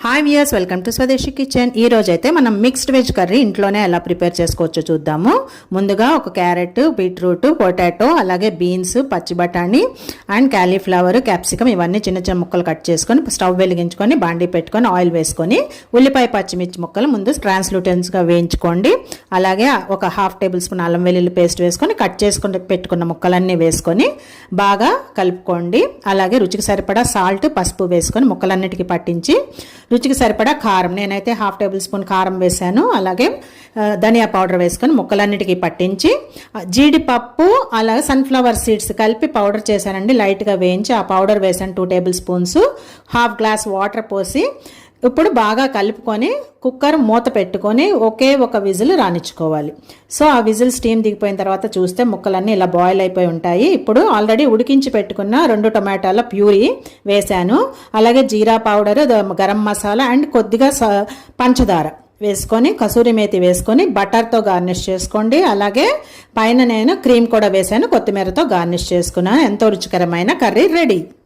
Hi viewers, welcome to స్వదేశీ kitchen. ఈ రోజు అయితే మనం మిక్స్డ్ వెజ్ కర్రీ ఇంట్లోనే ఎలా ప్రిపేర్ చేసుకోవచ్చో చూద్దాము. ముందుగా ఒక క్యారెట్, బీట్రూట్, పొటాటో, అలాగే బీన్స్, పచ్చి బఠానీ అండ్ క్యాలీఫ్లవర్, క్యాప్సికమ్ ఇవన్నీ చిన్న చిన్న ముక్కలు కట్ చేసుకొని స్టవ్ వెలిగించుకొని బాండీ పెట్టుకొని ఆయిల్ వేసుకొని ఉల్లిపాయ పచ్చిమిర్చి ముక్కలు ముందు ట్రాన్స్లూటెన్స్గా వేయించుకోండి. అలాగే ఒక హాఫ్ టేబుల్ స్పూన్ అల్లం వెల్లుల్లి పేస్ట్ వేసుకొని కట్ చేసుకుని పెట్టుకున్న ముక్కలన్నీ వేసుకొని బాగా కలుపుకోండి. అలాగే రుచికి సరిపడా సాల్ట్, పసుపు వేసుకొని ముక్కలన్నిటికీ పట్టించి రుచికి సరిపడా కారం, నేనైతే హాఫ్ టేబుల్ స్పూన్ కారం వేసాను. అలాగే ధనియా పౌడర్ వేసుకొని ముక్కలన్నిటికీ పట్టించి జీడిపప్పు అలాగే సన్ఫ్లవర్ సీడ్స్ కలిపి పౌడర్ చేశానండి. లైట్గా వేయించి ఆ పౌడర్ వేసాను 2 table spoons. Half glass water పోసి ఇప్పుడు బాగా కలుపుకొని కుక్కర్ మూత పెట్టుకొని ఒకే ఒక విజిల్ రానిచ్చుకోవాలి. సో ఆ విజిల్ స్టీమ్ దిగిపోయిన తర్వాత చూస్తే ముక్కలన్నీ ఇలా బాయిల్ అయిపోయి ఉంటాయి. ఇప్పుడు ఆల్రెడీ ఉడికించి పెట్టుకున్న 2 టమాటాల ప్యూరీ వేశాను. అలాగే జీరా పౌడర్, గరం మసాలా అండ్ కొద్దిగా పంచదార వేసుకొని కసూరి మేతి వేసుకొని బటర్తో గార్నిష్ చేసుకోండి. అలాగే పైన నేను క్రీమ్ కూడా వేసాను, కొత్తిమీరతో గార్నిష్ చేసుకున్నాను. ఎంతో రుచికరమైన కర్రీ రెడీ.